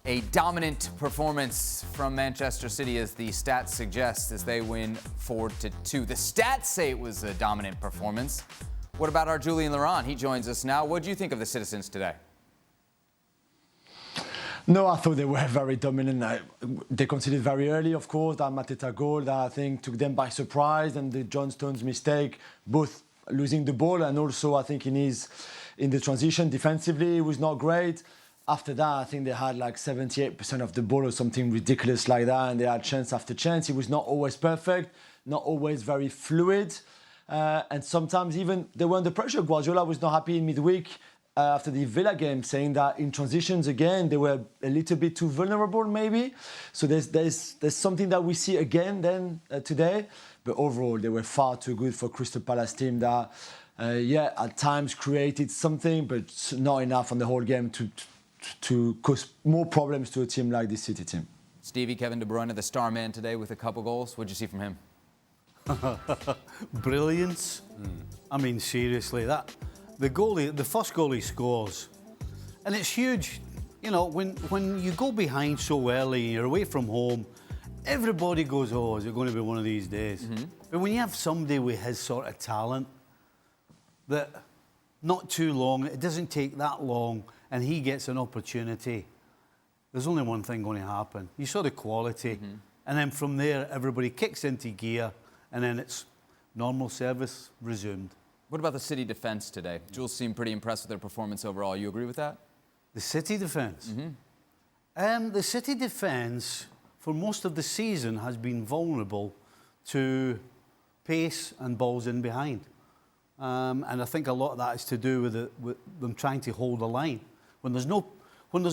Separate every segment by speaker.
Speaker 1: A dominant performance from Manchester City, as the stats suggest, as they win 4-2. The stats say it was a dominant performance. What about our Julien Laruens? He joins us now. What do you think of the citizens today?
Speaker 2: No, I thought they were very dominant. They conceded very early, of course, that Mateta goal that I think took them by surprise, and the John Stones mistake, both losing the ball and also I think in the transition defensively, it was not great. After that, I think they had like 78% of the ball or something ridiculous like that, and they had chance after chance. It was not always perfect, not always very fluid, and sometimes even they were under pressure. Guardiola was not happy in midweek after the Villa game, saying that in transitions again they were a little bit too vulnerable maybe. So there's something that we see again then today, but overall they were far too good for Crystal Palace team that at times created something, but not enough on the whole game to cause more problems to a team like the City team.
Speaker 1: Stevie, Kevin De Bruyne, the star man today with a couple goals. What did you see from him?
Speaker 3: Brilliance. I mean, seriously, the first goal he scores, and it's huge. You know, when you go behind so early and you're away from home, everybody goes, "Oh, is it going to be one of these days?" Mm-hmm. But when you have somebody with his sort of talent, that not too long, it doesn't take that long, and he gets an opportunity, there's only one thing going to happen. You saw the quality, and then from there, everybody kicks into gear, and then it's normal service resumed.
Speaker 1: What about the City defence today? Jules seemed pretty impressed with their performance overall. You agree with that?
Speaker 3: The City defence? The City defence, for most of the season, has been vulnerable to pace and balls in behind. And I think a lot of that is to do with them trying to hold the line. When there's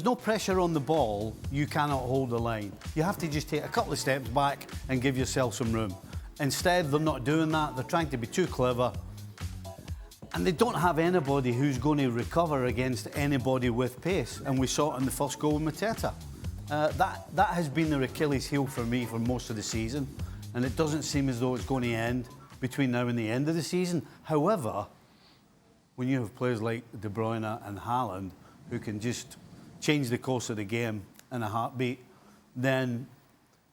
Speaker 3: no pressure on the ball, you cannot hold the line. You have to just take a couple of steps back and give yourself some room. Instead, they're not doing that. They're trying to be too clever. And they don't have anybody who's going to recover against anybody with pace. And we saw it in the first goal with Mateta. That has been their Achilles heel for me for most of the season. And it doesn't seem as though it's going to end between now and the end of the season. However, when you have players like De Bruyne and Haaland who can just change the course of the game in a heartbeat, then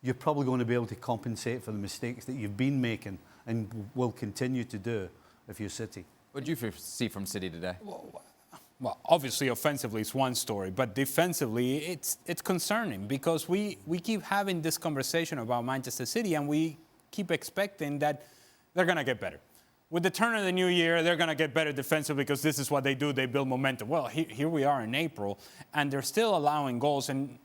Speaker 3: you're probably going to be able to compensate for the mistakes that you've been making and will continue to do if you're City.
Speaker 1: What did you see from City today?
Speaker 4: Well, obviously, offensively, it's one story, but defensively, it's concerning because we keep having this conversation about Manchester City, and we keep expecting that they're going to get better. With the turn of the new year, they're going to get better defensively because this is what they do. They build momentum. Well, here we are in April, and they're still allowing goals, and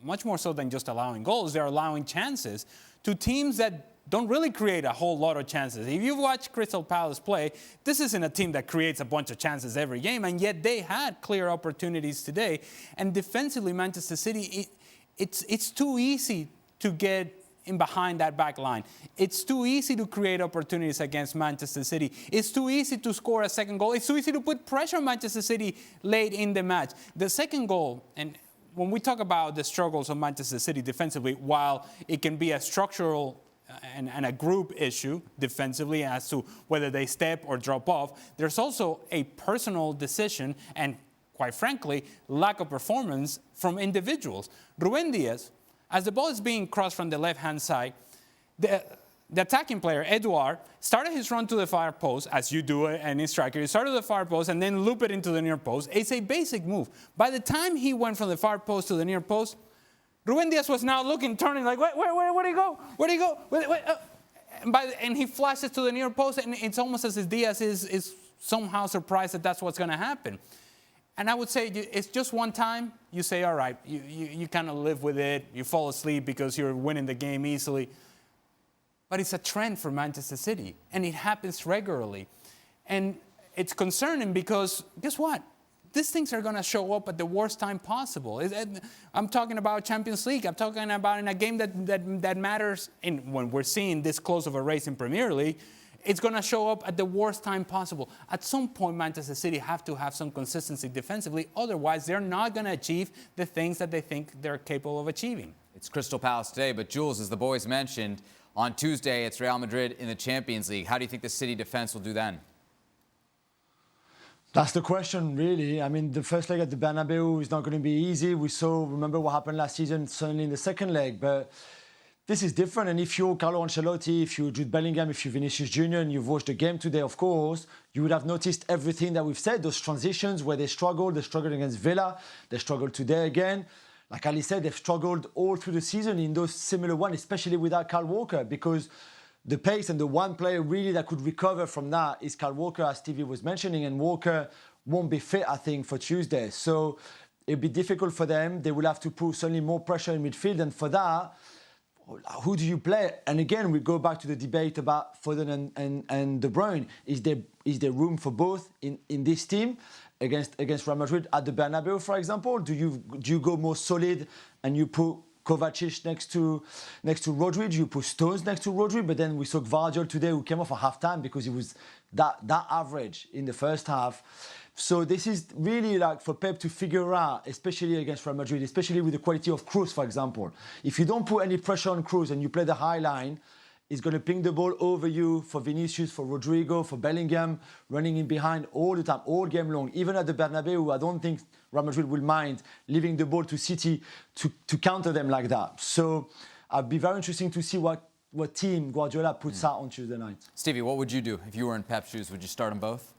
Speaker 4: much more so than just allowing goals, they're allowing chances to teams that don't really create a whole lot of chances. If you've watched Crystal Palace play, this isn't a team that creates a bunch of chances every game, and yet they had clear opportunities today. And defensively, Manchester City, it's too easy to get in behind that back line. It's too easy to create opportunities against Manchester City. It's too easy to score a second goal. It's too easy to put pressure on Manchester City late in the match. The second goal, and when we talk about the struggles of Manchester City defensively, while it can be a structural and a group issue defensively as to whether they step or drop off, there's also a personal decision and, quite frankly, lack of performance from individuals. Ruben Dias, as the ball is being crossed from the left-hand side, the attacking player, Edouard, started his run to the far post, as you do any striker. You start to the far post and then loop it into the near post. It's a basic move. By the time he went from the far post to the near post, Ruben Dias was now looking, turning like, where'd he go? Where'd he go? And he flashes to the near post, and it's almost as if Diaz is somehow surprised that that's what's going to happen. And I would say it's just one time. You say, all right, you kind of live with it. You fall asleep because you're winning the game easily. But it's a trend for Manchester City, and it happens regularly. And it's concerning because, guess what? These things are going to show up at the worst time possible. I'm talking about Champions League. I'm talking about in a game that matters. When we're seeing this close of a race in Premier League, it's going to show up at the worst time possible. At some point, Manchester City have to have some consistency defensively. Otherwise, they're not going to achieve the things that they think they're capable of achieving.
Speaker 1: It's Crystal Palace today, but Jules, as the boys mentioned, on Tuesday, it's Real Madrid in the Champions League. How do you think the City defense will do then?
Speaker 2: That's the question, really. I mean, the first leg at the Bernabeu is not going to be easy. Remember what happened last season, certainly in the second leg. But this is different. And if you're Carlo Ancelotti, if you're Jude Bellingham, if you're Vinicius Junior, and you've watched the game today, of course, you would have noticed everything that we've said, those transitions where they struggled against Villa, they struggled today again. Like Ali said, they've struggled all through the season in those similar ones, especially without Kyle Walker, because the pace and the one player really that could recover from that is Kyle Walker, as Stevie was mentioning, and Walker won't be fit, I think, for Tuesday. So it'll be difficult for them. They will have to put certainly more pressure in midfield, and for that, who do you play? And again, we go back to the debate about Foden and De Bruyne. Is there room for both in this team against Real Madrid at the Bernabeu, for example? Do you go more solid and you put Kovacic next to Rodri? Do you put Stones next to Rodri? But then we saw Gvardiol today, who came off at half-time because he was that average in the first half. So this is really like for Pep to figure out, especially against Real Madrid, especially with the quality of Kroos, for example. If you don't put any pressure on Kroos and you play the high line, he's going to ping the ball over you for Vinicius, for Rodrigo, for Bellingham, running in behind all the time, all game long. Even at the Bernabeu, I don't think Real Madrid will mind leaving the ball to City to counter them like that. So I'd be very interesting to see what team Guardiola puts out on Tuesday night.
Speaker 1: Stevie, what would you do if you were in Pep's shoes? Would you start them both?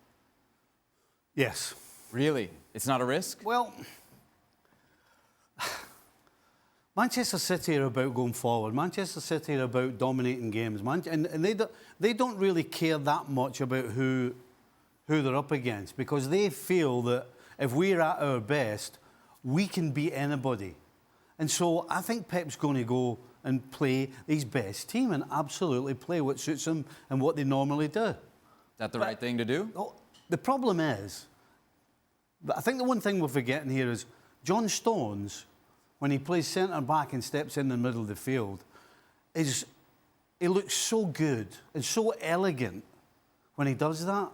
Speaker 3: Yes.
Speaker 1: Really? It's not a risk?
Speaker 3: Well, Manchester City are about going forward. Manchester City are about dominating games. And they don't really care that much about who they're up against, because they feel that if we're at our best, we can beat anybody. And so I think Pep's going to go and play his best team and absolutely play what suits them and what they normally do.
Speaker 1: Is that the right thing to do?
Speaker 3: The problem is, I think the one thing we're forgetting here is John Stones, when he plays centre-back and steps in the middle of the field, he looks so good and so elegant when he does that.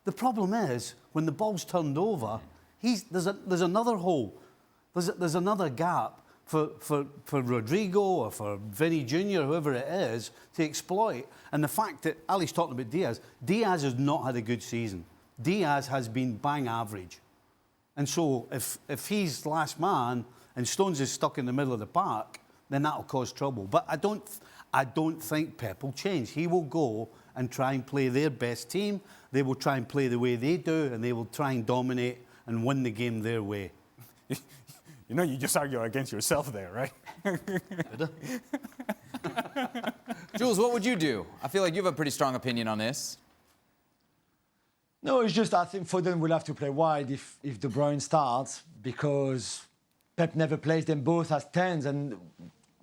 Speaker 3: The problem is, when the ball's turned over, there's another hole. There's another gap for Rodrigo or for Vinny Junior, whoever it is, to exploit. And the fact that Ali's talking about Diaz has not had a good season. Diaz has been bang average. And so if he's last man and Stones is stuck in the middle of the park, then that'll cause trouble. But I don't think Pep will change. He will go and try and play their best team. They will try and play the way they do, and they will try and dominate and win the game their way.
Speaker 4: You know, you just argue against yourself there, right?
Speaker 1: Jules, what would you do? I feel like you have a pretty strong opinion on this.
Speaker 2: No, it's just I think Foden will have to play wide if De Bruyne starts, because Pep never plays them both as 10s. And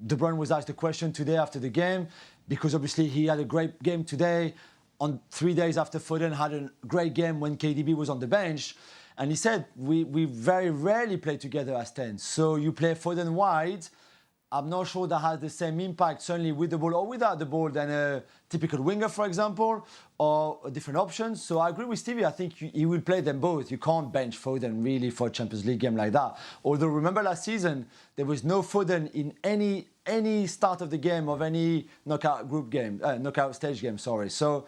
Speaker 2: De Bruyne was asked the question today after the game, because obviously he had a great game today. On 3 days after Foden had a great game when KDB was on the bench. And he said, we very rarely play together as 10s. So you play Foden wide. I'm not sure that has the same impact, certainly with the ball or without the ball, than a typical winger, for example, or different options. So I agree with Stevie. I think he will play them both. You can't bench Foden really for a Champions League game like that. Although remember last season, there was no Foden in any start of the game of any knockout stage game. Sorry. So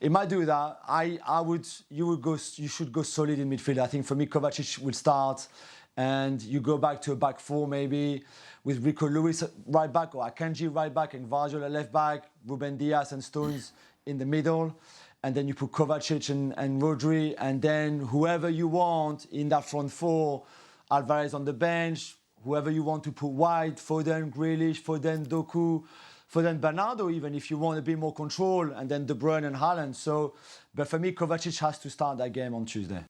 Speaker 2: it might do that. You should go solid in midfield. I think for me, Kovacic will start, and you go back to a back four maybe, with Rico Lewis right back or Akanji right back and Gvardiol at left back, Ruben Diaz and Stones in the middle. And then you put Kovacic and Rodri, and then whoever you want in that front four, Alvarez on the bench, whoever you want to put wide, Foden, Grealish, Foden, Doku, Foden, Bernardo, even if you want a bit more control, and then De Bruyne and Haaland. So, but for me, Kovacic has to start that game on Tuesday.